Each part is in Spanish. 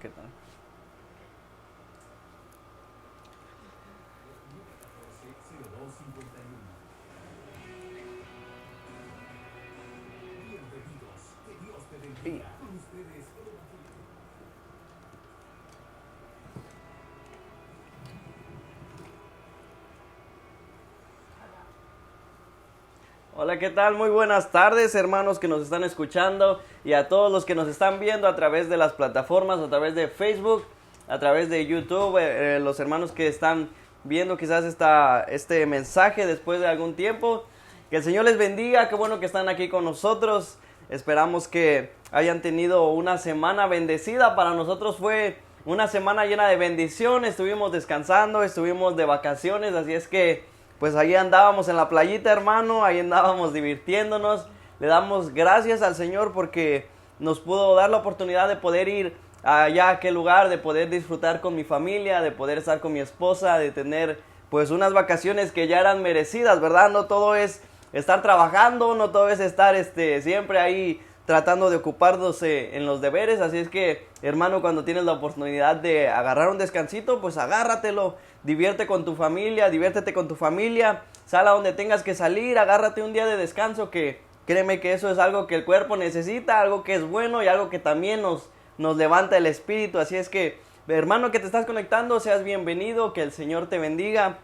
¿qué tal? Sí. Hola, ¿qué tal? Muy buenas tardes, hermanos que nos están escuchando y a todos los que nos están viendo a través de las plataformas, a través de Facebook, a través de YouTube, los hermanos que están viendo quizás este mensaje después de algún tiempo. Que el Señor les bendiga, qué bueno que están aquí con nosotros. Esperamos que hayan tenido una semana bendecida. Para nosotros fue una semana llena de bendición, estuvimos descansando, estuvimos de vacaciones, así es que pues ahí andábamos en la playita, hermano, ahí andábamos divirtiéndonos. Le damos gracias al Señor porque nos pudo dar la oportunidad de poder ir allá a aquel lugar, de poder disfrutar con mi familia, de poder estar con mi esposa, de tener pues unas vacaciones que ya eran merecidas, ¿verdad? No todo es estar trabajando, no todo es estar siempre ahí tratando de ocuparse en los deberes, así es que, hermano, cuando tienes la oportunidad de agarrar un descansito, pues agárratelo, diviértete con tu familia, sal a donde tengas que salir, agárrate un día de descanso, que créeme que eso es algo que el cuerpo necesita, algo que es bueno y algo que también nos levanta el espíritu, así es que, hermano, que te estás conectando, seas bienvenido, que el Señor te bendiga.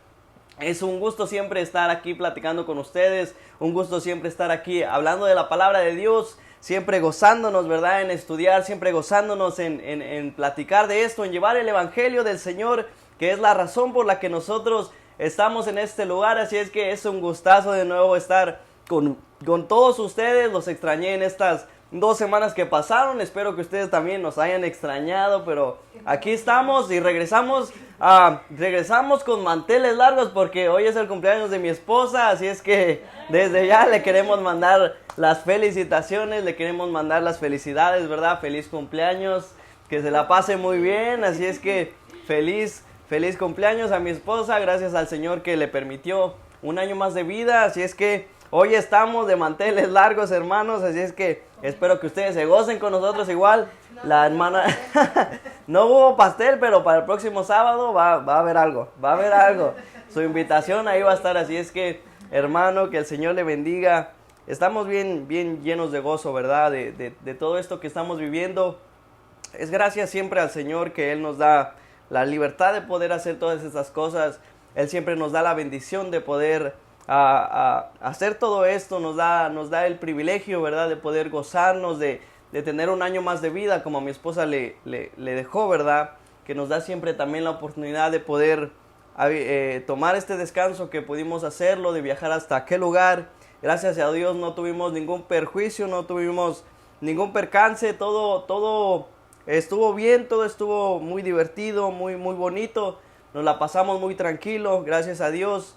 Es un gusto siempre estar aquí platicando con ustedes, un gusto siempre estar aquí hablando de la palabra de Dios, siempre gozándonos, ¿verdad? En estudiar, siempre gozándonos en platicar de esto, en llevar el evangelio del Señor, que es la razón por la que nosotros estamos en este lugar. Así es que es un gustazo de nuevo estar con todos ustedes. Los extrañé en estas 2 semanas que pasaron, espero que ustedes también nos hayan extrañado, pero aquí estamos y regresamos con manteles largos porque hoy es el cumpleaños de mi esposa, así es que desde ya le queremos mandar las felicitaciones, le queremos mandar las felicidades, ¿verdad? Feliz cumpleaños, que se la pase muy bien, así es que feliz cumpleaños a mi esposa, gracias al Señor que le permitió un año más de vida, así es que hoy estamos de manteles largos, hermanos, así es que espero que ustedes se gocen con nosotros igual. La hermana, no hubo pastel, pero para el próximo sábado va a haber algo, Su invitación ahí va a estar, así es que, hermano, que el Señor le bendiga. Estamos bien llenos de gozo, ¿verdad? De todo esto que estamos viviendo. Es gracias siempre al Señor que Él nos da la libertad de poder hacer todas estas cosas. Él siempre nos da la bendición de poder hacer todo esto, nos da el privilegio, ¿verdad? De poder gozarnos, de tener un año más de vida, como a mi esposa le dejó, ¿verdad? Que nos da siempre también la oportunidad de poder tomar este descanso, que pudimos hacerlo, de viajar hasta aquel lugar. Gracias a Dios no tuvimos ningún perjuicio, no tuvimos ningún percance, todo estuvo bien, todo estuvo muy divertido, muy bonito, nos la pasamos muy tranquilo, gracias a Dios.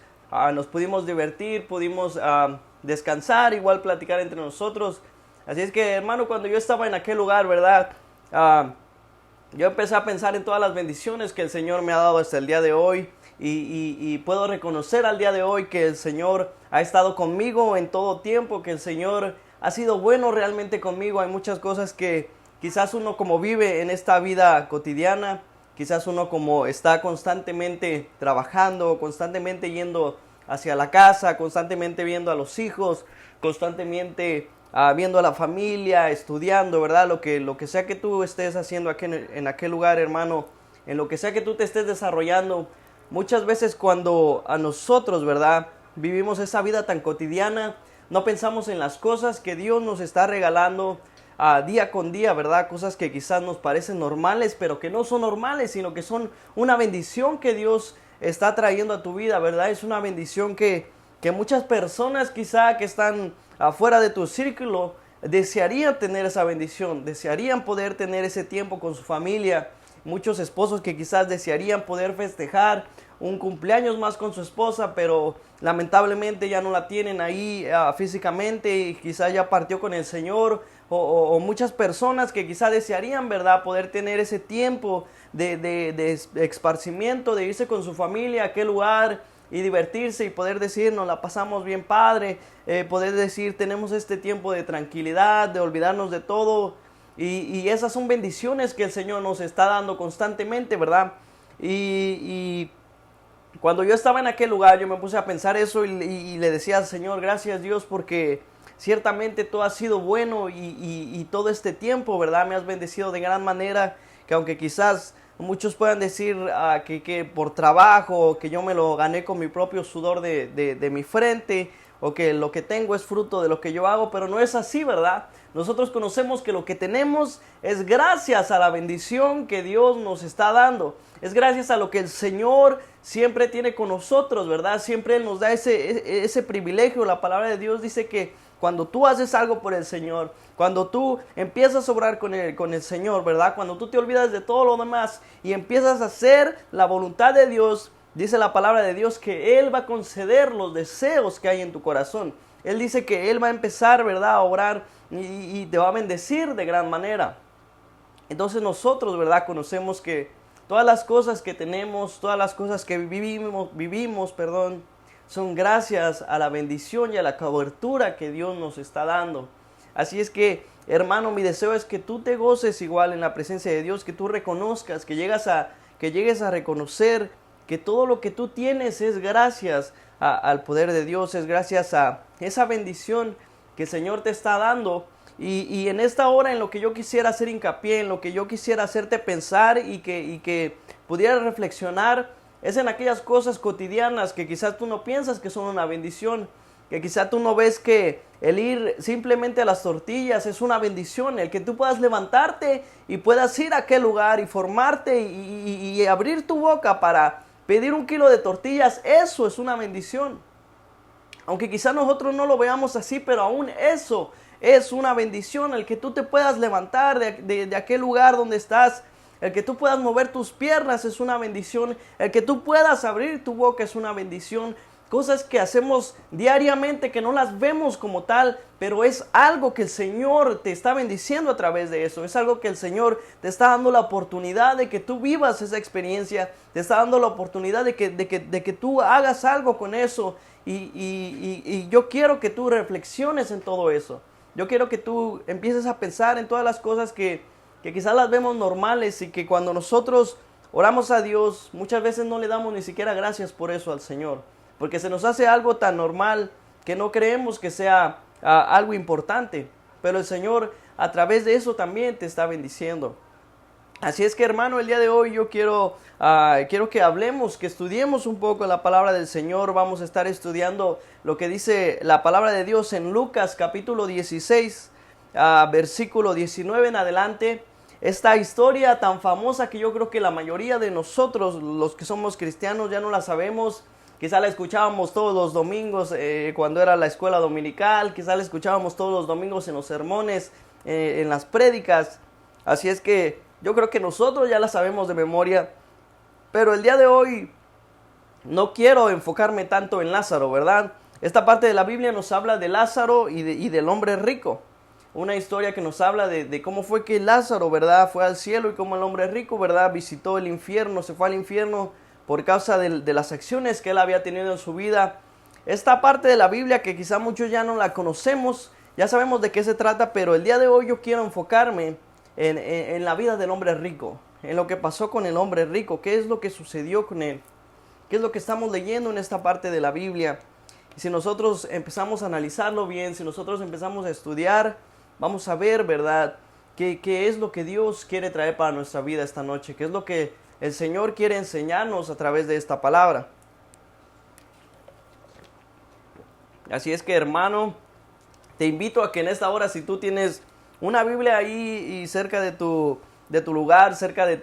Nos pudimos divertir, pudimos descansar, igual platicar entre nosotros. Así es que, hermano, cuando yo estaba en aquel lugar, ¿verdad? Yo empecé a pensar en todas las bendiciones que el Señor me ha dado hasta el día de hoy. Y puedo reconocer al día de hoy que el Señor ha estado conmigo en todo tiempo, que el Señor ha sido bueno realmente conmigo. Hay muchas cosas que quizás uno, como vive en esta vida cotidiana, quizás uno como está constantemente trabajando, constantemente yendo hacia la casa, constantemente viendo a los hijos, constantemente viendo a la familia, estudiando, ¿verdad? Lo que sea que tú estés haciendo aquí en aquel lugar, hermano, en lo que sea que tú te estés desarrollando, muchas veces cuando a nosotros, ¿verdad?, vivimos esa vida tan cotidiana, no pensamos en las cosas que Dios nos está regalando día con día, ¿verdad? Cosas que quizás nos parecen normales, pero que no son normales, sino que son una bendición que Dios está trayendo a tu vida, ¿verdad? Es una bendición que muchas personas quizá que están afuera de tu círculo desearían tener esa bendición, desearían poder tener ese tiempo con su familia. Muchos esposos que quizás desearían poder festejar un cumpleaños más con su esposa, pero lamentablemente ya no la tienen ahí físicamente y quizás ya partió con el Señor, o muchas personas que quizás desearían, ¿verdad?, poder tener ese tiempo de esparcimiento, de irse con su familia a aquel lugar y divertirse y poder decir, nos la pasamos bien padre, poder decir, tenemos este tiempo de tranquilidad, de olvidarnos de todo. Y esas son bendiciones que el Señor nos está dando constantemente, ¿verdad? Y cuando yo estaba en aquel lugar, yo me puse a pensar eso y le decía al Señor, gracias Dios, porque ciertamente todo ha sido bueno y todo este tiempo, ¿verdad? Me has bendecido de gran manera, que aunque quizás muchos puedan decir que por trabajo, que yo me lo gané con mi propio sudor de mi frente, o que lo que tengo es fruto de lo que yo hago, pero no es así, ¿verdad? Nosotros conocemos que lo que tenemos es gracias a la bendición que Dios nos está dando. Es gracias a lo que el Señor siempre tiene con nosotros, ¿verdad? Siempre Él nos da ese privilegio. La palabra de Dios dice que cuando tú haces algo por el Señor, cuando tú empiezas a obrar con el Señor, ¿verdad? Cuando tú te olvidas de todo lo demás y empiezas a hacer la voluntad de Dios, dice la palabra de Dios que Él va a conceder los deseos que hay en tu corazón. Él dice que Él va a empezar, ¿verdad?, a obrar y te va a bendecir de gran manera. Entonces nosotros, ¿verdad?, conocemos que todas las cosas que tenemos, todas las cosas que vivimos, son gracias a la bendición y a la cobertura que Dios nos está dando. Así es que, hermano, mi deseo es que tú te goces igual en la presencia de Dios, que tú reconozcas, que llegues a reconocer que todo lo que tú tienes es gracias al poder de Dios, es gracias a esa bendición que el Señor te está dando. Y en esta hora, en lo que yo quisiera hacer hincapié, en lo que yo quisiera hacerte pensar y que pudieras reflexionar, es en aquellas cosas cotidianas que quizás tú no piensas que son una bendición, que quizás tú no ves que el ir simplemente a las tortillas es una bendición, el que tú puedas levantarte y puedas ir a aquel lugar y formarte y abrir tu boca para pedir 1 kilo de tortillas, eso es una bendición. Aunque quizás nosotros no lo veamos así, pero aún eso es una bendición, el que tú te puedas levantar de aquel lugar donde estás, el que tú puedas mover tus piernas es una bendición, el que tú puedas abrir tu boca es una bendición. Cosas que hacemos diariamente que no las vemos como tal, pero es algo que el Señor te está bendiciendo a través de eso. Es algo que el Señor te está dando la oportunidad de que tú vivas esa experiencia, te está dando la oportunidad de que tú hagas algo con eso. Y yo quiero que tú reflexiones en todo eso. Yo quiero que tú empieces a pensar en todas las cosas que quizás las vemos normales y que cuando nosotros oramos a Dios, muchas veces no le damos ni siquiera gracias por eso al Señor. Porque se nos hace algo tan normal que no creemos que sea algo importante. Pero el Señor a través de eso también te está bendiciendo. Así es que, hermano, el día de hoy yo quiero que hablemos, que estudiemos un poco la palabra del Señor. Vamos a estar estudiando lo que dice la palabra de Dios en Lucas capítulo 16, versículo 19 en adelante. Esta historia tan famosa que yo creo que la mayoría de nosotros, los que somos cristianos, ya no la sabemos. Quizá la escuchábamos todos los domingos cuando era la escuela dominical. Quizá la escuchábamos todos los domingos en los sermones, en las prédicas. Así es que yo creo que nosotros ya la sabemos de memoria. Pero el día de hoy no quiero enfocarme tanto en Lázaro, ¿verdad? Esta parte de la Biblia nos habla de Lázaro y del hombre rico. Una historia que nos habla de cómo fue que Lázaro, ¿verdad?, fue al cielo y cómo el hombre rico, ¿verdad?, visitó el infierno, se fue al infierno por causa de las acciones que él había tenido en su vida. Esta parte de la Biblia que quizá muchos ya no la conocemos, ya sabemos de qué se trata, pero el día de hoy yo quiero enfocarme en la vida del hombre rico, en lo que pasó con el hombre rico, qué es lo que sucedió con él, qué es lo que estamos leyendo en esta parte de la Biblia. Y si nosotros empezamos a analizarlo bien, si nosotros empezamos a estudiar, vamos a ver, ¿verdad?, qué es lo que Dios quiere traer para nuestra vida esta noche, qué es lo que el Señor quiere enseñarnos a través de esta palabra. Así es que, hermano, te invito a que en esta hora, si tú tienes una Biblia ahí y cerca de tu lugar, cerca de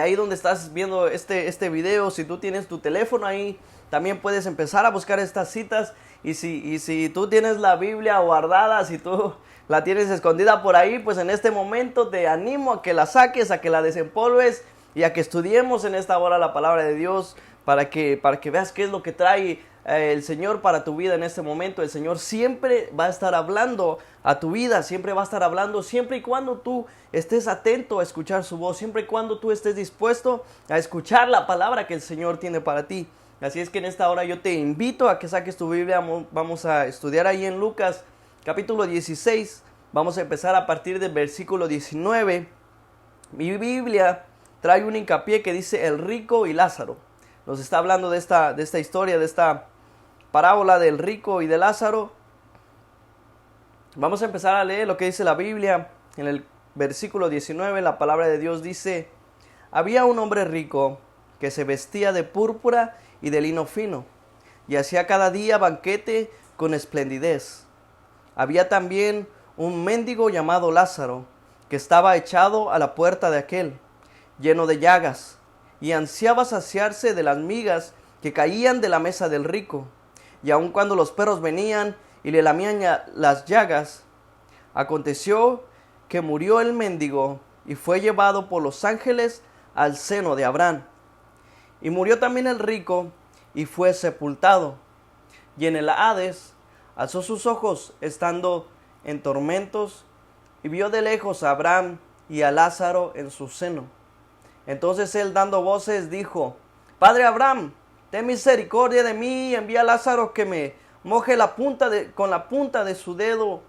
ahí donde estás viendo este video, si tú tienes tu teléfono ahí, también puedes empezar a buscar estas citas. Y si tú tienes la Biblia guardada, si tú la tienes escondida por ahí, pues en este momento te animo a que la saques, a que la desempolves y a que estudiemos en esta hora la palabra de Dios para que veas qué es lo que trae el Señor para tu vida en este momento. El Señor siempre va a estar hablando a tu vida, siempre va a estar hablando, siempre y cuando tú estés atento a escuchar su voz, siempre y cuando tú estés dispuesto a escuchar la palabra que el Señor tiene para ti. Así es que en esta hora yo te invito a que saques tu Biblia. Vamos a estudiar ahí en Lucas capítulo 16, Vamos a empezar a partir del versículo 19. Mi Biblia trae un hincapié que dice el rico y Lázaro. Nos está hablando de esta historia, de esta parábola del rico y de Lázaro. Vamos a empezar a leer lo que dice la Biblia. En el versículo 19 la palabra de Dios dice: había un hombre rico que se vestía de púrpura y de lino fino, y hacía cada día banquete con esplendidez. Había también un mendigo llamado Lázaro, que estaba echado a la puerta de aquel, lleno de llagas, y ansiaba saciarse de las migas que caían de la mesa del rico. Y aun cuando los perros venían y le lamían las llagas, aconteció que murió el mendigo y fue llevado por los ángeles al seno de Abraham. Y murió también el rico y fue sepultado. Y en el Hades alzó sus ojos estando en tormentos y vio de lejos a Abraham y a Lázaro en su seno. Entonces él, dando voces, dijo: Padre Abraham, ten misericordia de mí y envía a Lázaro que me moje con la punta de su dedo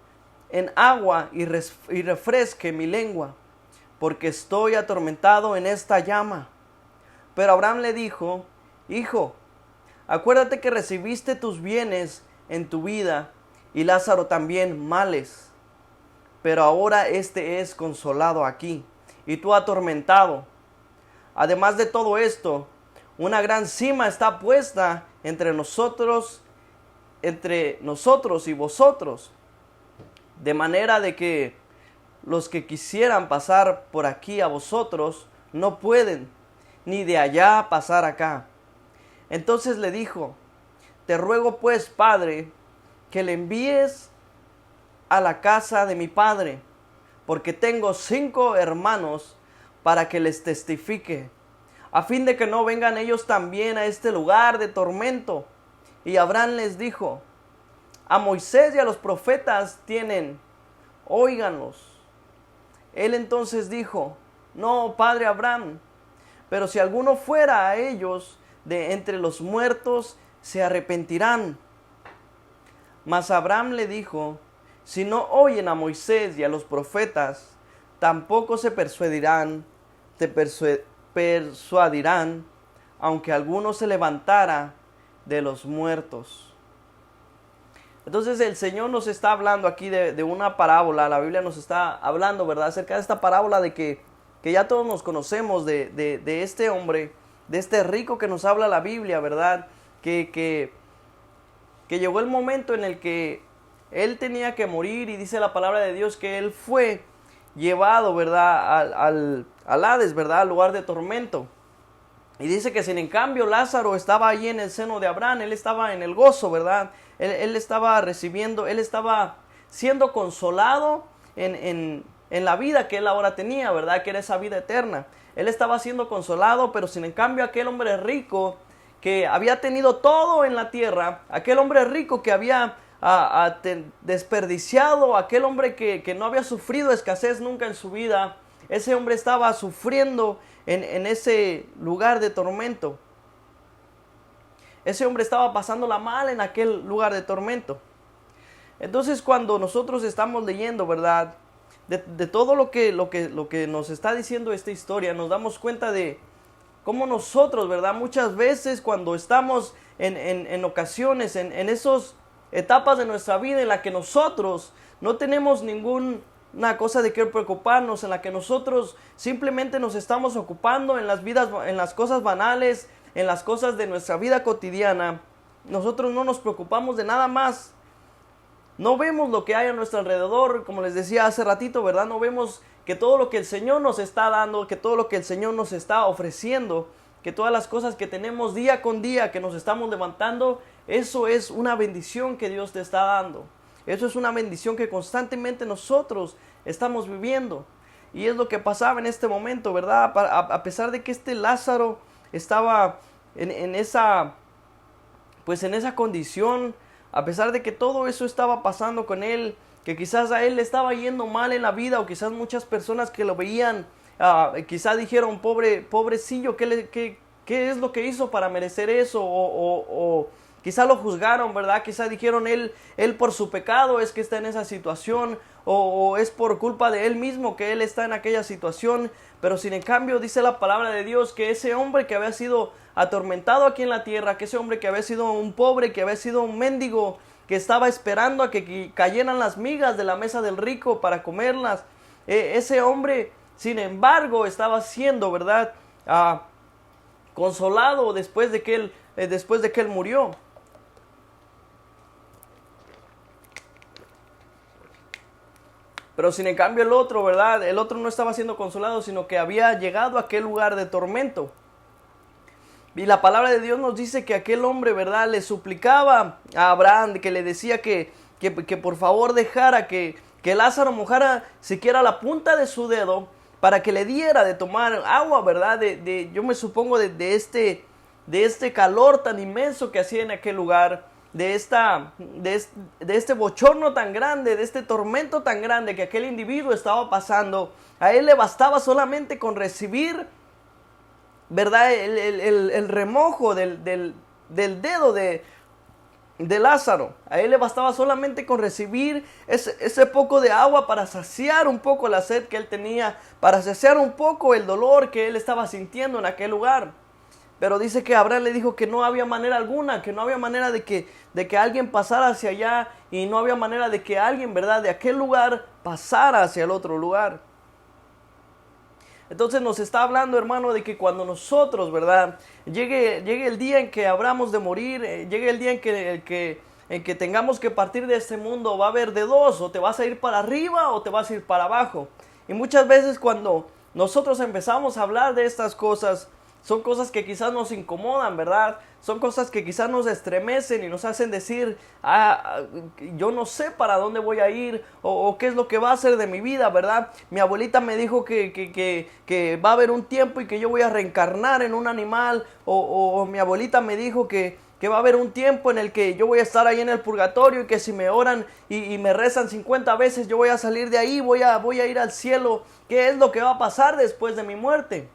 en agua y refresque mi lengua, porque estoy atormentado en esta llama. Pero Abraham le dijo: Hijo, acuérdate que recibiste tus bienes en tu vida y Lázaro también males. Pero ahora este es consolado aquí y tú atormentado. Además de todo esto, una gran sima está puesta entre nosotros y vosotros, de manera de que los que quisieran pasar por aquí a vosotros no pueden, ni de allá pasar acá. Entonces le dijo: te ruego pues, Padre, que le envíes a la casa de mi padre, porque tengo 5 hermanos, para que les testifique, a fin de que no vengan ellos también a este lugar de tormento. Y Abraham les dijo: a Moisés y a los profetas tienen, óiganlos. Él entonces dijo: no, Padre Abraham, pero si alguno fuera a ellos de entre los muertos, se arrepentirán. Mas Abraham le dijo: si no oyen a Moisés y a los profetas, tampoco se persuadirán, aunque alguno se levantara de los muertos. Entonces el Señor nos está hablando aquí de una parábola. La Biblia nos está hablando, ¿verdad?, acerca de esta parábola de que ya todos nos conocemos, de este hombre, de este rico que nos habla la Biblia, ¿verdad? Que llegó el momento en el que él tenía que morir, y dice la palabra de Dios que él fue llevado, ¿verdad?, al Hades, ¿verdad?, al lugar de tormento. Y dice que si en cambio Lázaro estaba allí en el seno de Abraham, él estaba en el gozo, ¿verdad? Él estaba recibiendo, él estaba siendo consolado en la vida que él ahora tenía, ¿verdad?, que era esa vida eterna. Él estaba siendo consolado, pero sin en cambio aquel hombre rico que había tenido todo en la tierra, aquel hombre rico que había desperdiciado, aquel hombre que no había sufrido escasez nunca en su vida, ese hombre estaba sufriendo en ese lugar de tormento. Ese hombre estaba pasándola mal en aquel lugar de tormento. Entonces, cuando nosotros estamos leyendo, ¿verdad?, de todo lo que nos está diciendo esta historia, nos damos cuenta de cómo nosotros, ¿verdad?, muchas veces cuando estamos en ocasiones, en esas etapas de nuestra vida en la que nosotros no tenemos ninguna cosa de qué preocuparnos, en la que nosotros simplemente nos estamos ocupando en las cosas banales, en las cosas de nuestra vida cotidiana, nosotros no nos preocupamos de nada más. No vemos lo que hay a nuestro alrededor, como les decía hace ratito, ¿verdad? No vemos que todo lo que el Señor nos está dando, que todo lo que el Señor nos está ofreciendo, que todas las cosas que tenemos día con día, que nos estamos levantando, eso es una bendición que Dios te está dando. Eso es una bendición que constantemente nosotros estamos viviendo. Y es lo que pasaba en este momento, ¿verdad? A pesar de que este Lázaro estaba en esa condición, a pesar de que todo eso estaba pasando con él, que quizás a él le estaba yendo mal en la vida, o quizás muchas personas que lo veían, quizás dijeron: pobrecillo, ¿qué es lo que hizo para merecer eso? O quizá lo juzgaron, ¿verdad? Quizá dijeron, él por su pecado es que está en esa situación, o es por culpa de él mismo que él está en aquella situación. Pero sin en cambio dice la palabra de Dios que ese hombre que había sido atormentado aquí en la tierra, que ese hombre que había sido un pobre, que había sido un mendigo, que estaba esperando a que cayeran las migas de la mesa del rico para comerlas, ese hombre, sin embargo, estaba siendo, ¿verdad?, consolado después de que él murió. Pero sin en cambio el otro, ¿verdad? El otro no estaba siendo consolado, sino que había llegado a aquel lugar de tormento. Y la palabra de Dios nos dice que aquel hombre, ¿verdad?, le suplicaba a Abraham, que le decía que por favor dejara que Lázaro mojara siquiera la punta de su dedo para que le diera de tomar agua, ¿verdad? Yo me supongo de este calor tan inmenso que hacía en aquel lugar, de este bochorno tan grande, de este tormento tan grande que aquel individuo estaba pasando. A él le bastaba solamente con recibir, ¿verdad?, el remojo del dedo de Lázaro. A él le bastaba solamente con recibir ese poco de agua para saciar un poco la sed que él tenía, para saciar un poco el dolor que él estaba sintiendo en aquel lugar. Pero dice que Abraham le dijo que no había manera alguna, que no había manera de que alguien pasara hacia allá, y no había manera de que alguien, ¿verdad?, de aquel lugar pasara hacia el otro lugar. Entonces nos está hablando, hermano, de que cuando nosotros, ¿verdad?, llegue el día en que habramos de morir, llegue el día en que tengamos que partir de este mundo, va a haber de dos: o te vas a ir para arriba o te vas a ir para abajo. Y muchas veces cuando nosotros empezamos a hablar de estas cosas, son cosas que quizás nos incomodan, ¿verdad? Son cosas que quizás nos estremecen y nos hacen decir, yo no sé para dónde voy a ir, o qué es lo que va a hacer de mi vida, ¿verdad? Mi abuelita me dijo que va a haber un tiempo y que yo voy a reencarnar en un animal, o mi abuelita me dijo que va a haber un tiempo en el que yo voy a estar ahí en el purgatorio, y que si me oran y me rezan 50 veces, yo voy a salir de ahí, voy a ir al cielo. ¿Qué es lo que va a pasar después de mi muerte?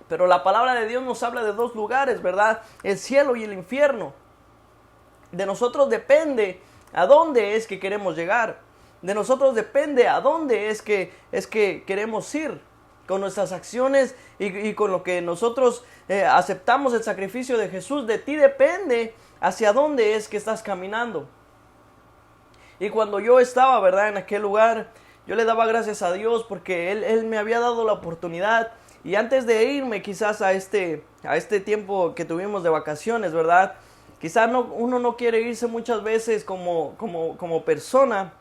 Pero la palabra de Dios nos habla de dos lugares, ¿verdad? El cielo y el infierno. De nosotros depende a dónde es que queremos llegar. De nosotros depende a dónde es que queremos ir. Con nuestras acciones y con lo que nosotros aceptamos el sacrificio de Jesús. De ti depende hacia dónde es que estás caminando. Y cuando yo estaba, ¿verdad?, en aquel lugar, yo le daba gracias a Dios porque Él me había dado la oportunidad. Y antes de irme quizás a este tiempo que tuvimos de vacaciones, ¿verdad?, quizás uno no quiere irse muchas veces como persona,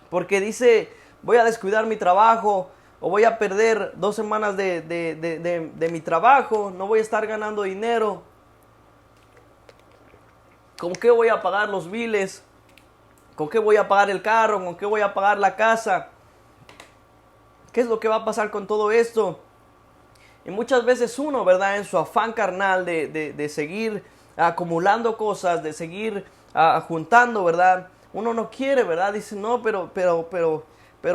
porque dice, voy a descuidar mi trabajo, o voy a perder 2 semanas de mi trabajo, no voy a estar ganando dinero. ¿Con qué voy a pagar los biles? ¿Con qué voy a pagar el carro? ¿Con qué voy a pagar la casa? ¿Qué es lo que va a pasar con todo esto? Y muchas veces uno, ¿verdad?, en su afán carnal de seguir acumulando cosas, de seguir juntando, ¿verdad?, uno no quiere, ¿verdad? Dice, no, pero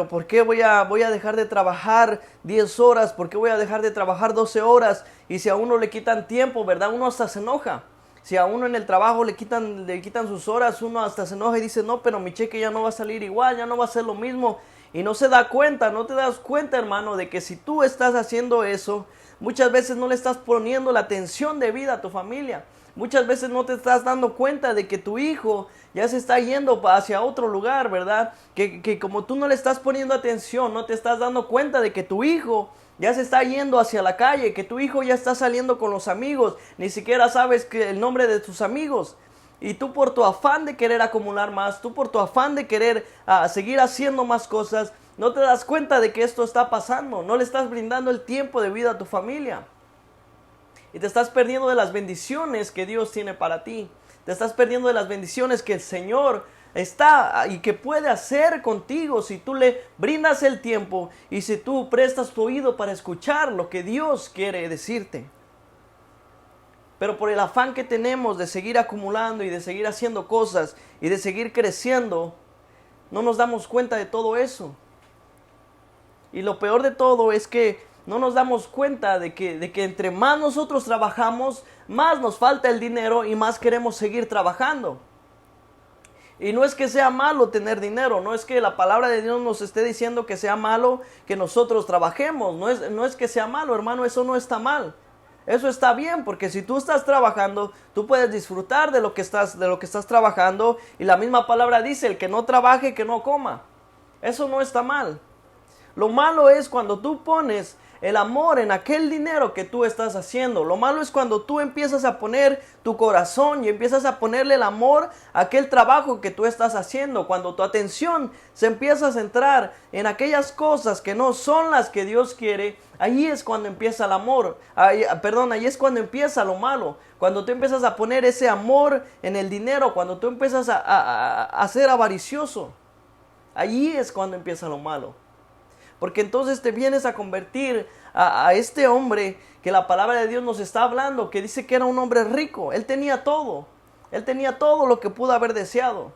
¿por qué voy a dejar de trabajar 10 horas? ¿Por qué voy a dejar de trabajar 12 horas? Y si a uno le quitan tiempo, ¿verdad?, uno hasta se enoja. Si a uno en el trabajo le quitan sus horas, uno hasta se enoja y dice, no, pero mi cheque ya no va a salir igual, ya no va a ser lo mismo. Y no se da cuenta, no te das cuenta, hermano, de que si tú estás haciendo eso, muchas veces no le estás poniendo la atención debida a tu familia. Muchas veces no te estás dando cuenta de que tu hijo ya se está yendo hacia otro lugar, ¿verdad? Que como tú no le estás poniendo atención, no te estás dando cuenta de que tu hijo ya se está yendo hacia la calle, que tu hijo ya está saliendo con los amigos, ni siquiera sabes el nombre de tus amigos. Y tú, por tu afán de querer acumular más, tú por tu afán de querer seguir haciendo más cosas, no te das cuenta de que esto está pasando. No le estás brindando el tiempo de vida a tu familia. Y te estás perdiendo de las bendiciones que Dios tiene para ti. Te estás perdiendo de las bendiciones que el Señor está y que puede hacer contigo si tú le brindas el tiempo y si tú prestas tu oído para escuchar lo que Dios quiere decirte. Pero por el afán que tenemos de seguir acumulando y de seguir haciendo cosas y de seguir creciendo, no nos damos cuenta de todo eso. Y lo peor de todo es que no nos damos cuenta de que entre más nosotros trabajamos, más nos falta el dinero y más queremos seguir trabajando. Y no es que sea malo tener dinero, no es que la palabra de Dios nos esté diciendo que sea malo que nosotros trabajemos, no es que sea malo, hermano, eso no está mal. Eso está bien, porque si tú estás trabajando, tú puedes disfrutar de lo que estás trabajando, y la misma palabra dice, el que no trabaje, que no coma. Eso no está mal. Lo malo es cuando tú pones el amor en aquel dinero que tú estás haciendo. Lo malo es cuando tú empiezas a poner tu corazón y empiezas a ponerle el amor a aquel trabajo que tú estás haciendo. Cuando tu atención se empieza a centrar en aquellas cosas que no son las que Dios quiere, ahí es cuando empieza el amor. Ahí es cuando empieza lo malo. Cuando tú empiezas a poner ese amor en el dinero, cuando tú empiezas a ser avaricioso, allí es cuando empieza lo malo. Porque entonces te vienes a convertir a este hombre que la palabra de Dios nos está hablando, que dice que era un hombre rico. Él tenía todo lo que pudo haber deseado,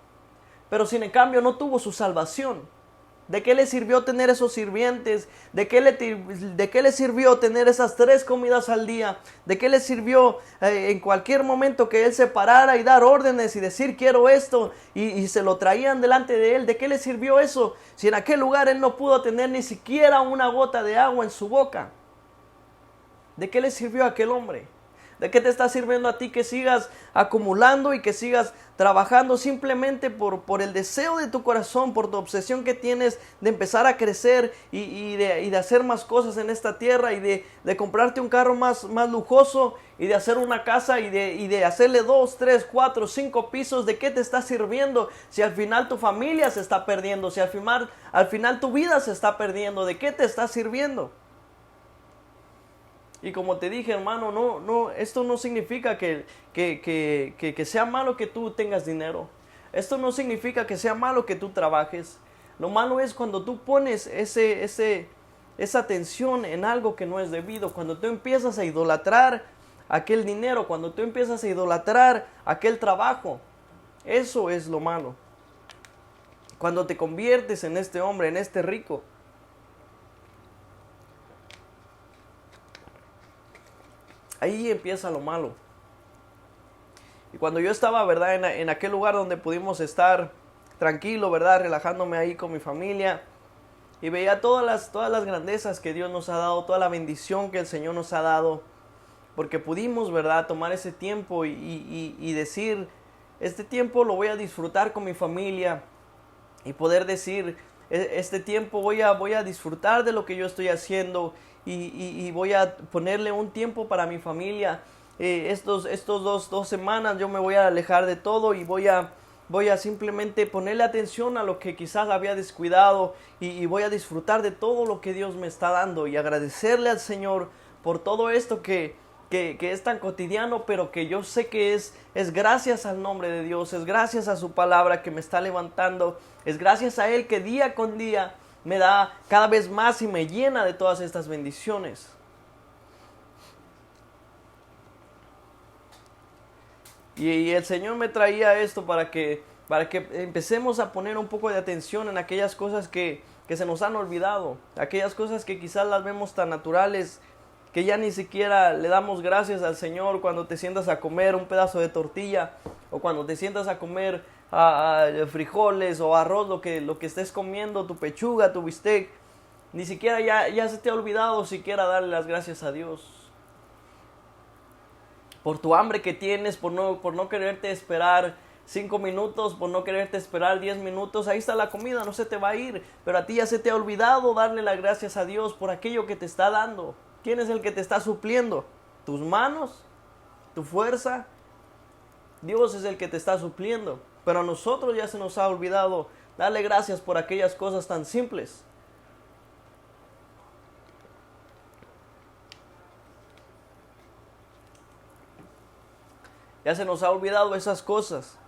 pero sin en cambio no tuvo su salvación. ¿De qué le sirvió tener esos sirvientes? ¿De qué le sirvió tener esas 3 comidas al día? ¿De qué le sirvió en cualquier momento que él se parara y dar órdenes y decir quiero esto y se lo traían delante de él? ¿De qué le sirvió eso si en aquel lugar él no pudo tener ni siquiera una gota de agua en su boca? ¿De qué le sirvió a aquel hombre? ¿De qué te está sirviendo a ti que sigas acumulando y que sigas trabajando simplemente por el deseo de tu corazón, por tu obsesión que tienes de empezar a crecer y de hacer más cosas en esta tierra y de comprarte un carro más lujoso y de hacer una casa y de hacerle 2, 3, 4, 5 pisos? ¿De qué te está sirviendo si al final tu familia se está perdiendo? Si al final tu vida se está perdiendo, ¿de qué te está sirviendo? Y como te dije, hermano, esto no significa que sea malo que tú tengas dinero. Esto no significa que sea malo que tú trabajes. Lo malo es cuando tú pones esa atención en algo que no es debido. Cuando tú empiezas a idolatrar aquel dinero, cuando tú empiezas a idolatrar aquel trabajo. Eso es lo malo. Cuando te conviertes en este hombre, en este rico. Ahí empieza lo malo. Y cuando yo estaba, ¿verdad? En aquel lugar donde pudimos estar tranquilo, ¿verdad? Relajándome ahí con mi familia. Y veía todas las grandezas que Dios nos ha dado, toda la bendición que el Señor nos ha dado. Porque pudimos, ¿verdad? Tomar ese tiempo y decir, este tiempo lo voy a disfrutar con mi familia. Y poder decir, este tiempo voy a disfrutar de lo que yo estoy haciendo. Y voy a ponerle un tiempo para mi familia. Estos dos semanas yo me voy a alejar de todo y voy a simplemente ponerle atención a lo que quizás había descuidado y voy a disfrutar de todo lo que Dios me está dando y agradecerle al Señor por todo esto que es tan cotidiano, pero que yo sé que es gracias al nombre de Dios, es gracias a su palabra que me está levantando, es gracias a Él que día con día me da cada vez más y me llena de todas estas bendiciones. Y el Señor me traía esto para que empecemos a poner un poco de atención en aquellas cosas que se nos han olvidado, aquellas cosas que quizás las vemos tan naturales que ya ni siquiera le damos gracias al Señor cuando te sientas a comer un pedazo de tortilla o cuando te sientas a comer frijoles o arroz, lo que estés comiendo, tu pechuga, tu bistec. Ni siquiera ya se te ha olvidado siquiera darle las gracias a Dios. Por tu hambre que tienes, por no quererte esperar 5 minutos, por no quererte esperar 10 minutos, ahí está la comida, no se te va a ir. Pero a ti ya se te ha olvidado darle las gracias a Dios por aquello que te está dando. ¿Quién es el que te está supliendo? ¿Tus manos? ¿Tu fuerza? Dios es el que te está supliendo. Pero a nosotros ya se nos ha olvidado darle gracias por aquellas cosas tan simples. Ya se nos ha olvidado esas cosas.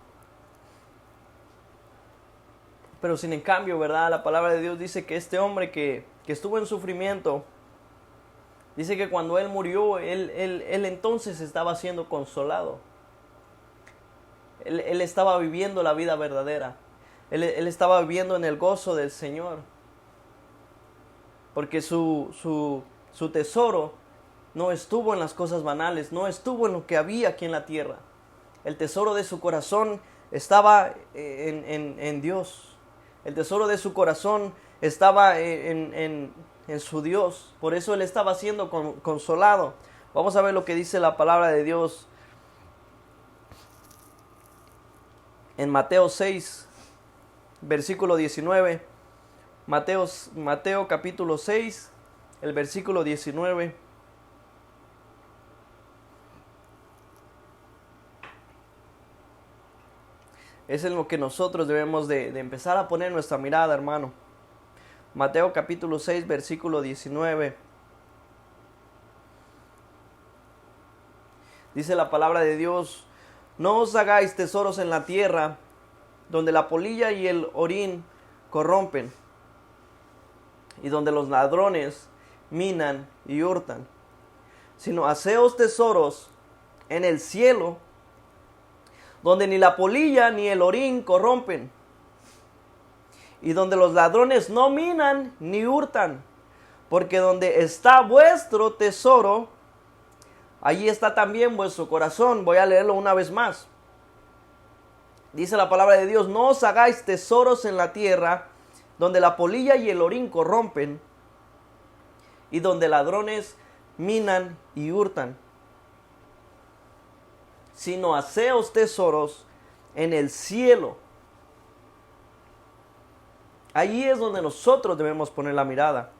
Pero sin en cambio, ¿verdad? La palabra de Dios dice que este hombre que estuvo en sufrimiento, dice que cuando él murió, él entonces estaba siendo consolado. Él estaba viviendo la vida verdadera. Él estaba viviendo en el gozo del Señor. Porque su Su tesoro no estuvo en las cosas banales, no estuvo en lo que había aquí en la tierra. El tesoro de su corazón estaba en Dios. El tesoro de su corazón estaba en su Dios. Por eso él estaba siendo consolado. Vamos a ver lo que dice la palabra de Dios en Mateo 6, versículo 19. Mateo capítulo 6, el versículo 19. Es en lo que nosotros debemos de empezar a poner nuestra mirada, hermano. Mateo capítulo 6, versículo 19. Dice la palabra de Dios: no os hagáis tesoros en la tierra, donde la polilla y el orín corrompen, y donde los ladrones minan y hurtan, sino haceos tesoros en el cielo, donde ni la polilla ni el orín corrompen, y donde los ladrones no minan ni hurtan, porque donde está vuestro tesoro, allí está también vuestro corazón. Voy a leerlo una vez más. Dice la palabra de Dios: no os hagáis tesoros en la tierra, donde la polilla y el orín corrompen, y donde ladrones minan y hurtan, sino haceos tesoros en el cielo. Allí es donde nosotros debemos poner la mirada,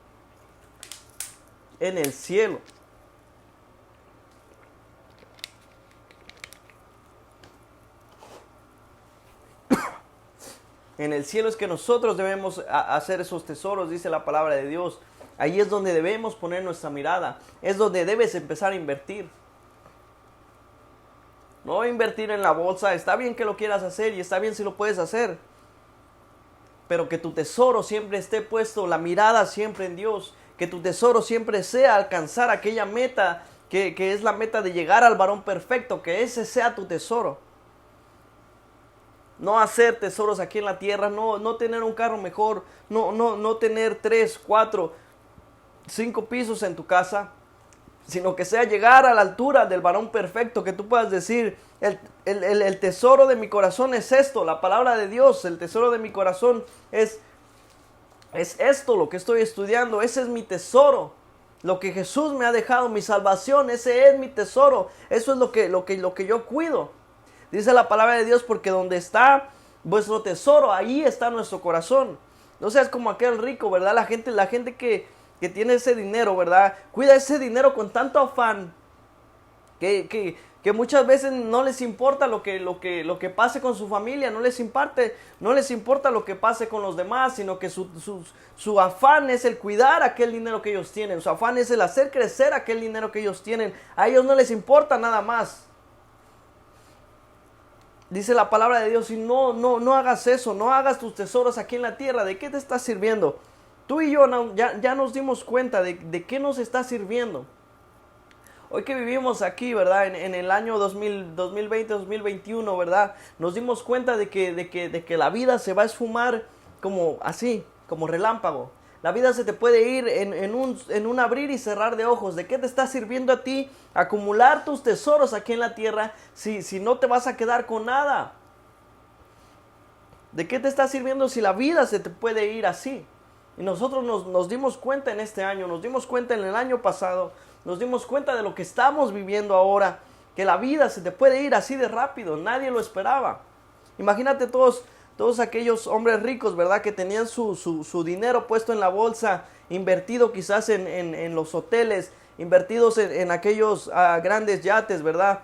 en el cielo. En el cielo es que nosotros debemos hacer esos tesoros, dice la palabra de Dios. Allí es donde debemos poner nuestra mirada. Es donde debes empezar a invertir. No invertir en la bolsa. Está bien que lo quieras hacer y está bien si lo puedes hacer. Pero que tu tesoro siempre esté puesto, la mirada siempre en Dios. Que tu tesoro siempre sea alcanzar aquella meta que es la meta de llegar al varón perfecto. Que ese sea tu tesoro. No hacer tesoros aquí en la tierra, no tener un carro mejor, no tener 3, 4, 5 pisos en tu casa, sino que sea llegar a la altura del varón perfecto, que tú puedas decir: el tesoro de mi corazón es esto, la palabra de Dios. El tesoro de mi corazón es esto, lo que estoy estudiando. Ese es mi tesoro, lo que Jesús me ha dejado, mi salvación. Ese es mi tesoro, eso es lo que yo cuido. Dice la palabra de Dios: porque donde está vuestro tesoro, ahí está nuestro corazón. No seas como aquel rico, ¿verdad? La gente que tiene ese dinero, ¿verdad? Cuida ese dinero con tanto afán que muchas veces no les importa lo que pase con su familia, no les importa lo que pase con los demás, sino que su afán es el cuidar aquel dinero que ellos tienen. Su afán es el hacer crecer aquel dinero que ellos tienen. A ellos no les importa nada más. Dice la palabra de Dios: y no hagas eso, no hagas tus tesoros aquí en la tierra. ¿De qué te está sirviendo? Tú y yo ya nos dimos cuenta de qué nos está sirviendo. Hoy que vivimos aquí, ¿verdad? En el año 2020, 2021, ¿verdad? Nos dimos cuenta de que la vida se va a esfumar como así, como relámpago. La vida se te puede ir en un abrir y cerrar de ojos. ¿De qué te está sirviendo a ti acumular tus tesoros aquí en la tierra si no te vas a quedar con nada? ¿De qué te está sirviendo si la vida se te puede ir así? Y nosotros nos dimos cuenta en este año, nos dimos cuenta en el año pasado, nos dimos cuenta de lo que estamos viviendo ahora, que la vida se te puede ir así de rápido. Nadie lo esperaba. Imagínate todos aquellos hombres ricos, ¿verdad? Que tenían su dinero puesto en la bolsa, invertido quizás en los hoteles, invertidos en aquellos grandes yates, ¿verdad?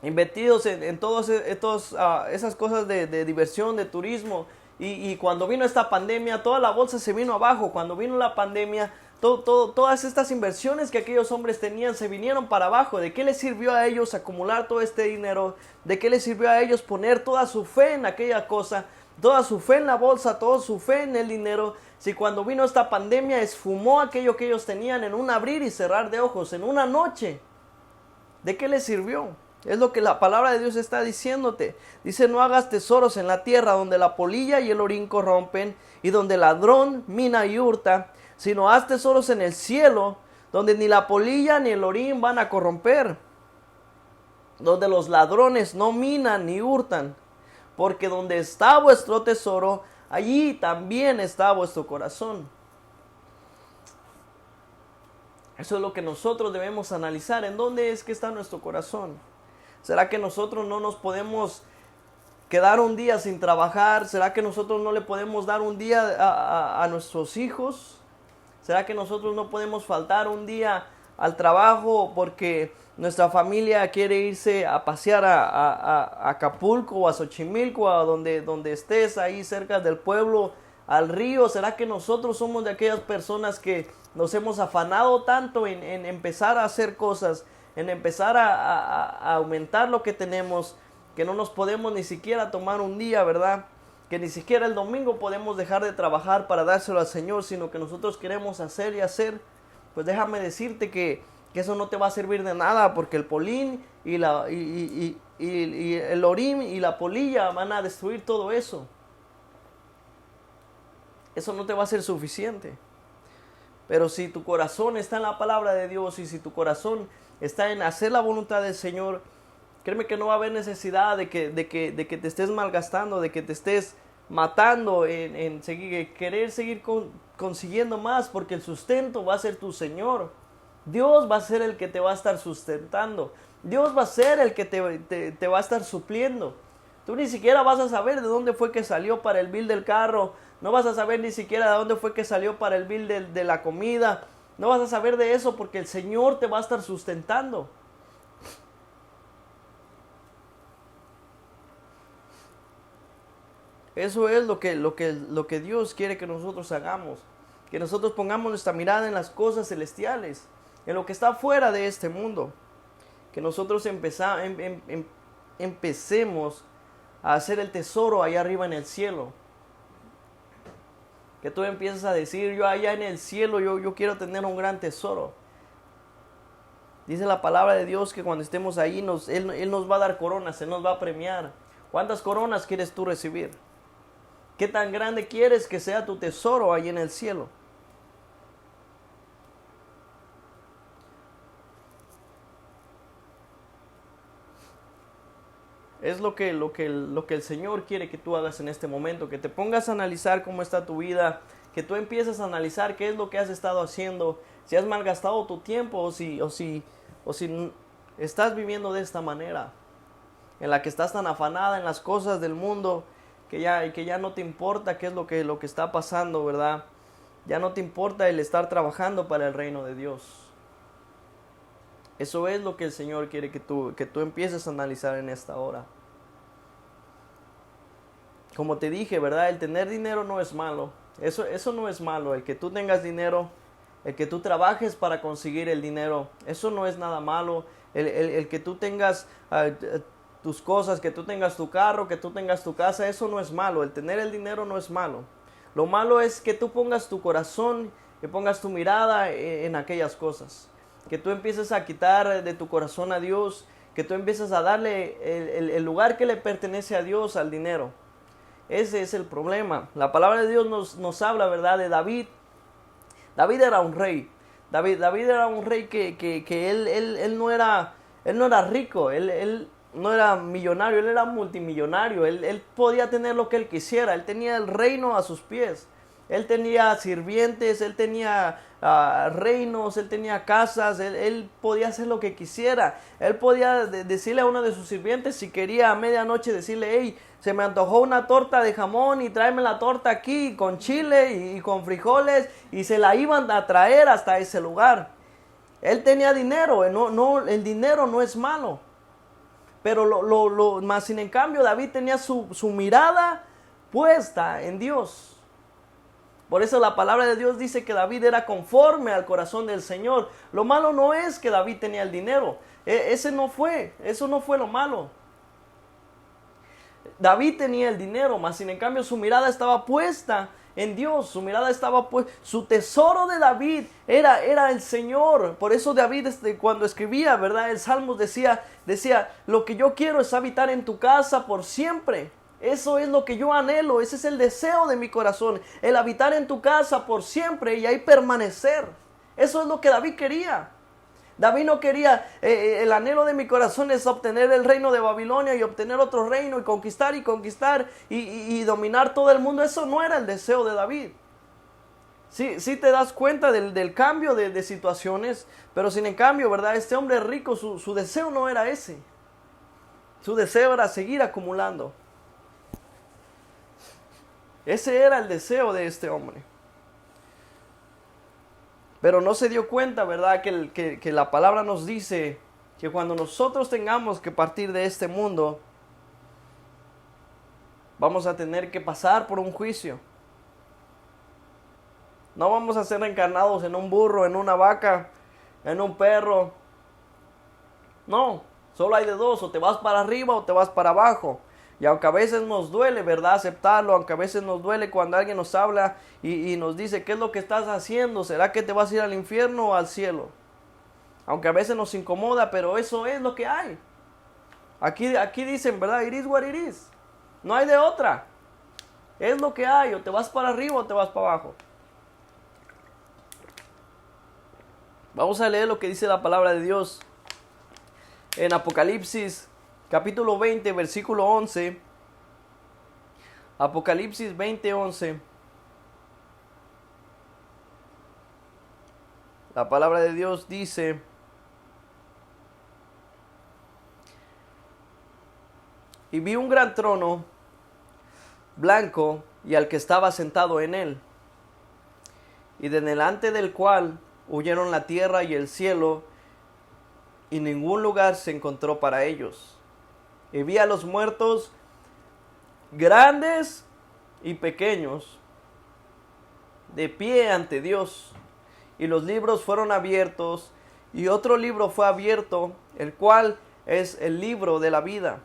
Invertidos en todas esas cosas de diversión, de turismo. Y cuando vino esta pandemia, toda la bolsa se vino abajo. Cuando vino la pandemia, todas estas inversiones que aquellos hombres tenían se vinieron para abajo. ¿De qué les sirvió a ellos acumular todo este dinero? ¿De qué les sirvió a ellos poner toda su fe en aquella cosa? Toda su fe en la bolsa, toda su fe en el dinero. Si cuando vino esta pandemia esfumó aquello que ellos tenían en un abrir y cerrar de ojos, en una noche. ¿De qué les sirvió? Es lo que la palabra de Dios está diciéndote. Dice: no hagas tesoros en la tierra, donde la polilla y el orín corrompen, y donde el ladrón mina y hurta, sino haz tesoros en el cielo, donde ni la polilla ni el orín van a corromper, donde los ladrones no minan ni hurtan, porque donde está vuestro tesoro, allí también está vuestro corazón. Eso es lo que nosotros debemos analizar. ¿En dónde es que está nuestro corazón? ¿Será que nosotros no nos podemos quedar un día sin trabajar? ¿Será que nosotros no le podemos dar un día a nuestros hijos? ¿Será que nosotros no podemos faltar un día al trabajo porque nuestra familia quiere irse a pasear a Acapulco o a Xochimilco, a donde estés ahí cerca del pueblo, al río? ¿Será que nosotros somos de aquellas personas que nos hemos afanado tanto en empezar a hacer cosas, en empezar a aumentar lo que tenemos, que no nos podemos ni siquiera tomar un día, ¿verdad? Que ni siquiera el domingo podemos dejar de trabajar para dárselo al Señor, sino que nosotros queremos hacer y hacer? Pues déjame decirte que eso no te va a servir de nada, porque el polín y el orín y la polilla van a destruir todo eso. Eso no te va a ser suficiente. Pero si tu corazón está en la palabra de Dios y si tu corazón está en hacer la voluntad del Señor, créeme que no va a haber necesidad de que te estés malgastando, de que te estés matando en querer seguir consiguiendo más, porque el sustento va a ser tu Señor. Dios va a ser el que te va a estar sustentando. Dios va a ser el que te va a estar supliendo. Tú ni siquiera vas a saber de dónde fue que salió para el bill del carro. No vas a saber ni siquiera de dónde fue que salió para el bill de la comida. No vas a saber de eso porque el Señor te va a estar sustentando. Eso es lo que Dios quiere que nosotros hagamos. Que nosotros pongamos nuestra mirada en las cosas celestiales, en lo que está fuera de este mundo. Que nosotros empecemos a hacer el tesoro allá arriba en el cielo. Que tú empieces a decir: yo allá en el cielo, yo quiero tener un gran tesoro. Dice la palabra de Dios que cuando estemos ahí, Él nos va a dar coronas, Él nos va a premiar. ¿Cuántas coronas quieres tú recibir? ¿Qué tan grande quieres que sea tu tesoro ahí en el cielo? Es lo que el Señor quiere que tú hagas en este momento, que te pongas a analizar cómo está tu vida, que tú empieces a analizar qué es lo que has estado haciendo, si has malgastado tu tiempo o si estás viviendo de esta manera, en la que estás tan afanada en las cosas del mundo, que ya no te importa qué es lo que está pasando, ¿verdad? Ya no te importa el estar trabajando para el reino de Dios. Eso es lo que el Señor quiere que tú empieces a analizar en esta hora. Como te dije, ¿verdad? El tener dinero no es malo. Eso no es malo. El que tú tengas dinero, el que tú trabajes para conseguir el dinero, eso no es nada malo. El que tú tengas tus cosas, que tú tengas tu carro, que tú tengas tu casa, eso no es malo. El tener el dinero no es malo. Lo malo es que tú pongas tu corazón, que pongas tu mirada en aquellas cosas. Que tú empieces a quitar de tu corazón a Dios, que tú empieces a darle el lugar que le pertenece a Dios al dinero. Ese es el problema. La palabra de Dios nos habla, ¿verdad?, de David. David era un rey. David era un rey que él no era rico, él no era millonario, él era multimillonario. Él podía tener lo que él quisiera, él tenía el reino a sus pies. Él tenía sirvientes, él tenía reinos, él tenía casas, él podía hacer lo que quisiera. Él podía decirle a uno de sus sirvientes, si quería a medianoche, decirle: hey, se me antojó una torta de jamón y tráeme la torta aquí con chile y con frijoles, y se la iban a traer hasta ese lugar. Él tenía dinero, el dinero no es malo. Pero más sin en cambio, David tenía su mirada puesta en Dios. Por eso la palabra de Dios dice que David era conforme al corazón del Señor. Lo malo no es que David tenía el dinero. Eso no fue lo malo. David tenía el dinero, mas sin en cambio su mirada estaba puesta en Dios. Su mirada estaba puesta. Su tesoro de David era el Señor. Por eso David, cuando escribía, ¿verdad?, el Salmos decía: lo que yo quiero es habitar en tu casa por siempre. Eso es lo que yo anhelo, ese es el deseo de mi corazón, el habitar en tu casa por siempre y ahí permanecer. Eso es lo que David quería. David no quería, el anhelo de mi corazón es obtener el reino de Babilonia y obtener otro reino y conquistar y dominar todo el mundo. Eso no era el deseo de David. Sí te das cuenta del cambio de situaciones, pero sin en cambio, ¿verdad? Este hombre rico, su deseo no era ese. Su deseo era seguir acumulando. Ese era el deseo de este hombre. Pero no se dio cuenta, ¿verdad? Que la palabra nos dice que cuando nosotros tengamos que partir de este mundo, vamos a tener que pasar por un juicio. No vamos a ser reencarnados en un burro, en una vaca, en un perro. No, solo hay de dos, o te vas para arriba o te vas para abajo. Y aunque a veces nos duele, ¿verdad? Aceptarlo, aunque a veces nos duele cuando alguien nos habla y nos dice, ¿qué es lo que estás haciendo? ¿Será que te vas a ir al infierno o al cielo? Aunque a veces nos incomoda, pero eso es lo que hay. Aquí dicen, ¿verdad? It is what it is. No hay de otra. Es lo que hay, o te vas para arriba o te vas para abajo. Vamos a leer lo que dice la palabra de Dios en Apocalipsis capítulo 20, versículo 11. Apocalipsis 20, 11. La palabra de Dios dice: y vi un gran trono blanco y al que estaba sentado en él, y de delante del cual huyeron la tierra y el cielo, y ningún lugar se encontró para ellos. Y vi a los muertos, grandes y pequeños, de pie ante Dios. Y los libros fueron abiertos, y otro libro fue abierto, el cual es el libro de la vida.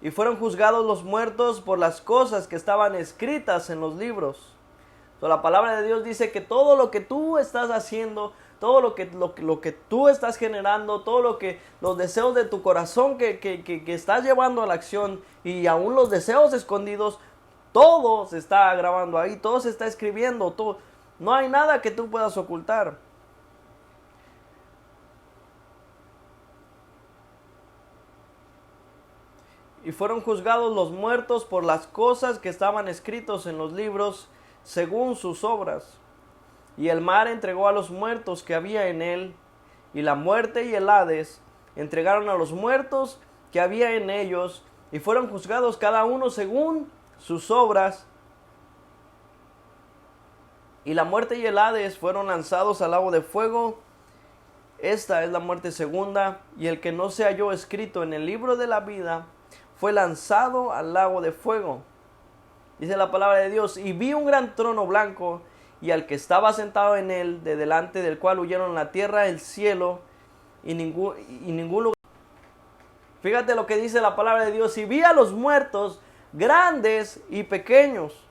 Y fueron juzgados los muertos por las cosas que estaban escritas en los libros. La palabra de Dios dice que todo lo que tú estás haciendo, todo lo que tú estás generando, los deseos de tu corazón que estás llevando a la acción, y aún los deseos escondidos, todo se está grabando ahí, todo se está escribiendo, todo. No hay nada que tú puedas ocultar. Y fueron juzgados los muertos por las cosas que estaban escritos en los libros, según sus obras. Y el mar entregó a los muertos que había en él, y la muerte y el Hades entregaron a los muertos que había en ellos, y fueron juzgados cada uno según sus obras. Y la muerte y el Hades fueron lanzados al lago de fuego. Esta es la muerte segunda, y el que no se halló escrito en el libro de la vida fue lanzado al lago de fuego. Dice la palabra de Dios: y vi un gran trono blanco, y al que estaba sentado en él, de delante del cual huyeron la tierra, el cielo, y ningún lugar. Fíjate lo que dice la palabra de Dios: y vi a los muertos, grandes y pequeños.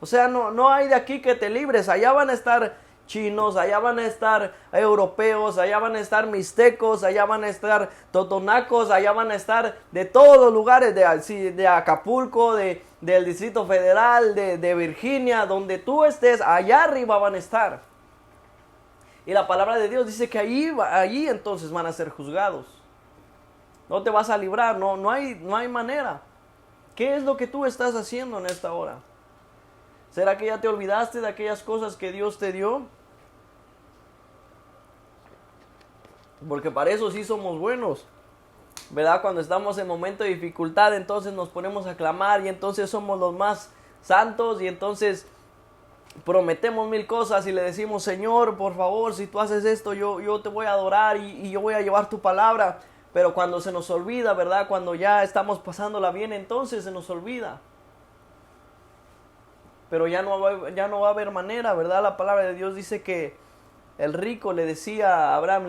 O sea, no hay de aquí que te libres. Allá van a estar chinos, allá van a estar europeos, allá van a estar mixtecos, allá van a estar totonacos, allá van a estar de todos los lugares, de Acapulco, del Distrito Federal, de Virginia, donde tú estés, allá arriba van a estar. Y la palabra de Dios dice que allí entonces van a ser juzgados. No te vas a librar, no hay manera. ¿Qué es lo que tú estás haciendo en esta hora? ¿Será que ya te olvidaste de aquellas cosas que Dios te dio? Porque para eso sí somos buenos, ¿verdad? Cuando estamos en momento de dificultad, entonces nos ponemos a clamar, y entonces somos los más santos, y entonces prometemos mil cosas y le decimos: Señor, por favor, si tú haces esto, yo te voy a adorar y yo voy a llevar tu palabra. Pero cuando se nos olvida, ¿verdad? Cuando ya estamos pasándola bien, entonces se nos olvida. Pero ya no va a haber manera, ¿verdad? La palabra de Dios dice que el rico le decía a Abraham,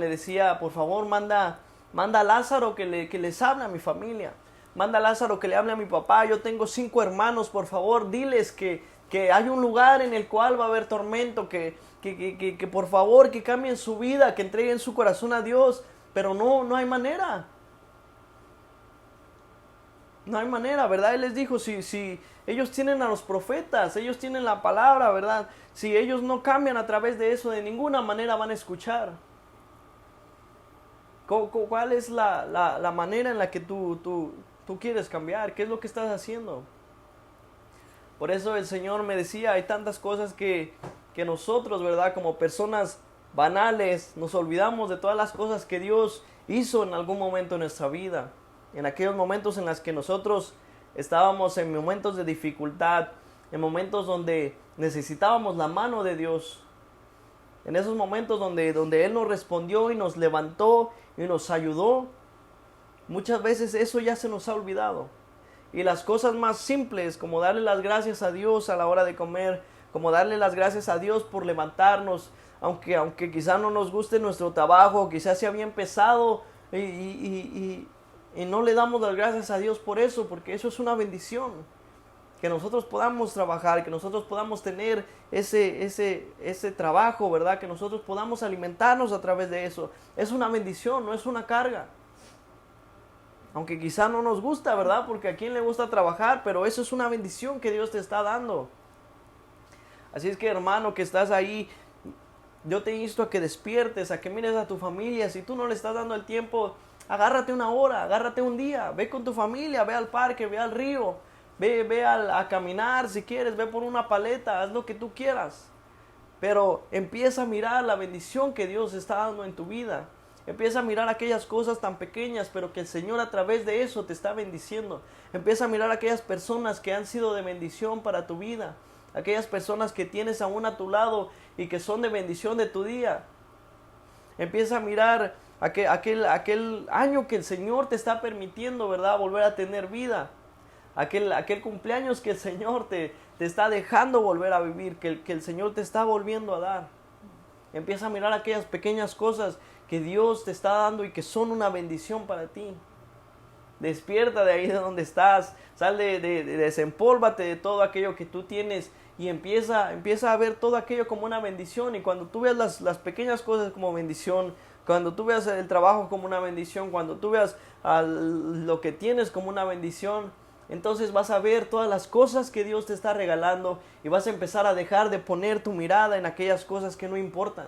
por favor, manda a Lázaro que les hable a mi familia. Manda a Lázaro que le hable a mi papá. Yo tengo 5 hermanos, por favor, diles que hay un lugar en el cual va a haber tormento, que por favor, que cambien su vida, que entreguen su corazón a Dios. Pero no hay manera. No hay manera, ¿verdad? Él les dijo, si ellos tienen a los profetas, ellos tienen la palabra, ¿verdad? Si ellos no cambian a través de eso, de ninguna manera van a escuchar. ¿Cuál es la manera en la que tú quieres cambiar? ¿Qué es lo que estás haciendo? Por eso el Señor me decía, hay tantas cosas que nosotros, ¿verdad? Como personas banales, nos olvidamos de todas las cosas que Dios hizo en algún momento en nuestra vida. En aquellos momentos en los que nosotros estábamos en momentos de dificultad, en momentos donde necesitábamos la mano de Dios. En esos momentos donde Él nos respondió y nos levantó y nos ayudó, muchas veces eso ya se nos ha olvidado. Y las cosas más simples, como darle las gracias a Dios a la hora de comer, como darle las gracias a Dios por levantarnos, aunque quizá no nos guste nuestro trabajo, quizás sea bien pesado, y no le damos las gracias a Dios por eso, porque eso es una bendición. Que nosotros podamos trabajar, que nosotros podamos tener ese trabajo, ¿verdad? Que nosotros podamos alimentarnos a través de eso. Es una bendición, no es una carga. Aunque quizá no nos gusta, ¿verdad? Porque a quién le gusta trabajar, pero eso es una bendición que Dios te está dando. Así es que, hermano, que estás ahí, yo te insto a que despiertes, a que mires a tu familia. Si tú no le estás dando el tiempo, agárrate una hora, agárrate un día, ve con tu familia, ve al parque, ve al río, ve a caminar si quieres, ve por una paleta, haz lo que tú quieras. Pero empieza a mirar la bendición que Dios está dando en tu vida. Empieza a mirar aquellas cosas tan pequeñas, pero que el Señor a través de eso te está bendiciendo. Empieza a mirar aquellas personas que han sido de bendición para tu vida. Aquellas personas que tienes aún a tu lado y que son de bendición de tu día. Empieza a mirar aquel año que el Señor te está permitiendo, ¿verdad? Volver a tener vida. Aquel cumpleaños que el Señor te está dejando volver a vivir, que el Señor te está volviendo a dar. Empieza a mirar aquellas pequeñas cosas que Dios te está dando y que son una bendición para ti. Despierta de ahí de donde estás, sal desempólvate de todo aquello que tú tienes y empieza a ver todo aquello como una bendición. Y cuando tú veas las pequeñas cosas como bendición, cuando tú veas el trabajo como una bendición, cuando tú veas lo que tienes como una bendición, entonces vas a ver todas las cosas que Dios te está regalando y vas a empezar a dejar de poner tu mirada en aquellas cosas que no importan.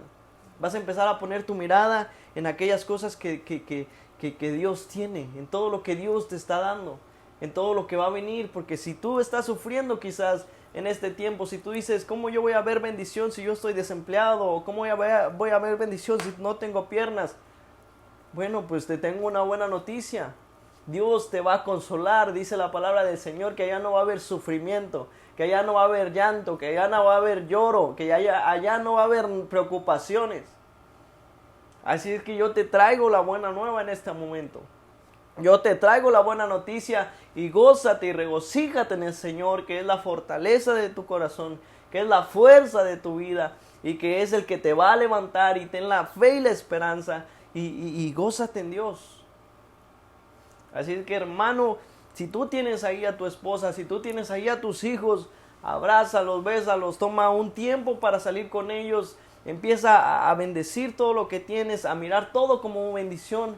Vas a empezar a poner tu mirada en aquellas cosas que Dios tiene, en todo lo que Dios te está dando, en todo lo que va a venir. Porque si tú estás sufriendo quizás en este tiempo, si tú dices, ¿cómo yo voy a ver bendición si yo estoy desempleado? ¿O cómo voy a ver bendición si no tengo piernas? Bueno, pues te tengo una buena noticia. Dios te va a consolar, dice la palabra del Señor, que allá no va a haber sufrimiento, que allá no va a haber llanto, que allá no va a haber lloro, que allá no va a haber preocupaciones. Así es que yo te traigo la buena nueva en este momento. Yo te traigo la buena noticia y gózate y regocíjate en el Señor, que es la fortaleza de tu corazón, que es la fuerza de tu vida y que es el que te va a levantar, y ten la fe y la esperanza y gózate en Dios. Así es que, hermano, si tú tienes ahí a tu esposa, si tú tienes ahí a tus hijos, abrázalos, bésalos, toma un tiempo para salir con ellos, empieza a bendecir todo lo que tienes, a mirar todo como una bendición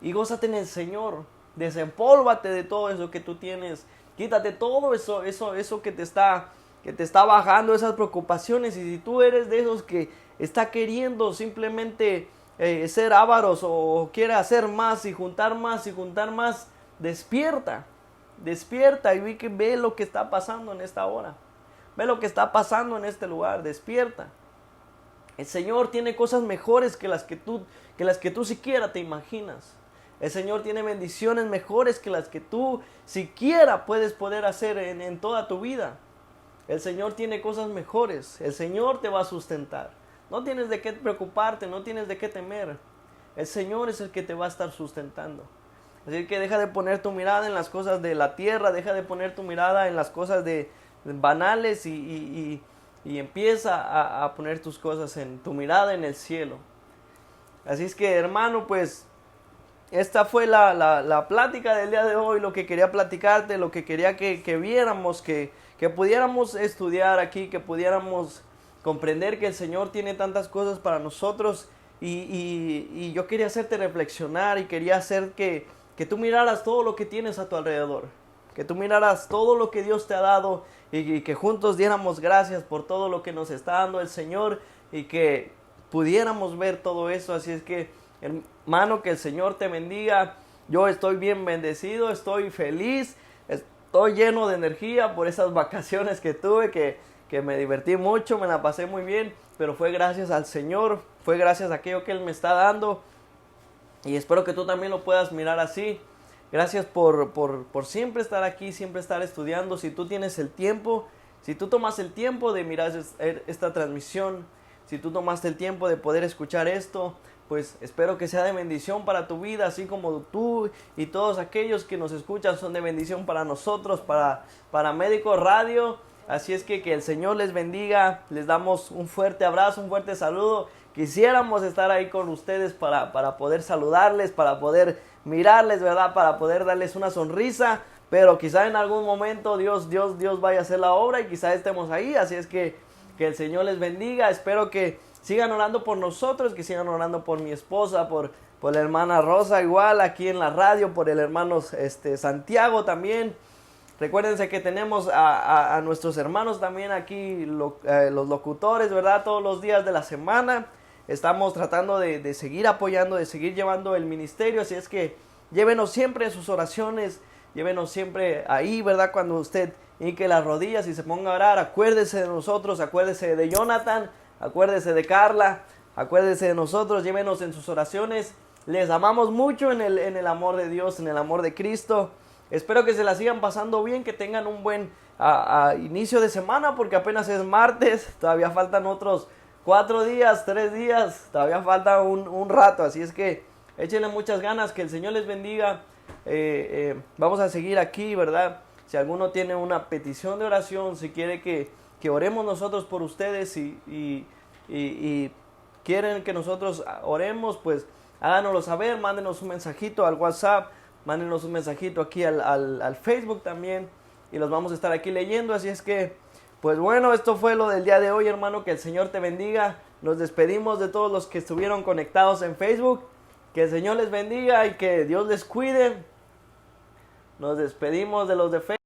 y gózate en el Señor. Desempólvate de todo eso que tú tienes, quítate todo eso que te está bajando, esas preocupaciones. Y si tú eres de esos que está queriendo simplemente ser ávaros o quiere hacer más y juntar más, despierta y ve lo que está pasando en esta hora, ve lo que está pasando en este lugar, despierta. El Señor tiene cosas mejores que las que tú siquiera te imaginas. El Señor tiene bendiciones mejores que las que tú siquiera puedes poder hacer en toda tu vida. El Señor tiene cosas mejores, el Señor te va a sustentar. No tienes de qué preocuparte, no tienes de qué temer. El Señor es el que te va a estar sustentando. Así que deja de poner tu mirada en las cosas de la tierra, deja de poner tu mirada en las cosas banales y empieza a poner tus cosas tu mirada en el cielo. Así es que, hermano, pues esta fue la plática del día de hoy, lo que quería platicarte, lo que quería que viéramos, que pudiéramos estudiar aquí, que pudiéramos comprender que el Señor tiene tantas cosas para nosotros y yo quería hacerte reflexionar y quería hacer que tú miraras todo lo que tienes a tu alrededor. que tú miraras todo lo que Dios te ha dado y que juntos diéramos gracias por todo lo que nos está dando el Señor y que pudiéramos ver todo eso. Así es que, hermano, que el Señor te bendiga. Yo estoy bien bendecido, estoy feliz, estoy lleno de energía por esas vacaciones que tuve, que me divertí mucho, me la pasé muy bien, pero fue gracias al Señor, fue gracias a aquello que Él me está dando, y espero que tú también lo puedas mirar así. Gracias por siempre estar aquí, siempre estar estudiando. Si tú tienes el tiempo, si tú tomas el tiempo de mirar esta transmisión, si tú tomaste el tiempo de poder escuchar esto, pues espero que sea de bendición para tu vida, así como tú y todos aquellos que nos escuchan son de bendición para nosotros, para Médicos Radio. Así es que el Señor les bendiga, les damos un fuerte abrazo, un fuerte saludo. Quisiéramos estar ahí con ustedes para poder saludarles, para poder mirarles, ¿verdad? Para poder darles una sonrisa, pero quizá en algún momento Dios vaya a hacer la obra y quizá estemos ahí. Así es que el Señor les bendiga. Espero que sigan orando por nosotros, que sigan orando por mi esposa, por la hermana Rosa, igual aquí en la radio, por el hermano Santiago también. Recuérdense que tenemos a nuestros hermanos también aquí, los locutores, ¿verdad? Todos los días de la semana. Estamos tratando de seguir apoyando, de seguir llevando el ministerio. Así es que llévenos siempre en sus oraciones, llévenos siempre ahí, ¿verdad? Cuando usted hinque las rodillas y se ponga a orar, acuérdese de nosotros, acuérdese de Jonathan, acuérdese de Carla, acuérdese de nosotros, llévenos en sus oraciones. Les amamos mucho en el amor de Dios, en el amor de Cristo. Espero que se la sigan pasando bien, que tengan un buen inicio de semana, porque apenas es martes, todavía faltan otros 4 días, 3 días, todavía falta un rato, así es que échenle muchas ganas, que el Señor les bendiga. Vamos a seguir aquí, ¿verdad? Si alguno tiene una petición de oración, si quiere que oremos nosotros por ustedes y quieren que nosotros oremos, pues háganoslo saber, mándenos un mensajito al WhatsApp, mándenos un mensajito aquí al Facebook también y los vamos a estar aquí leyendo. Así es que, pues bueno, esto fue lo del día de hoy, hermano. Que el Señor te bendiga. Nos despedimos de todos los que estuvieron conectados en Facebook. Que el Señor les bendiga y que Dios les cuide. Nos despedimos de los de Facebook.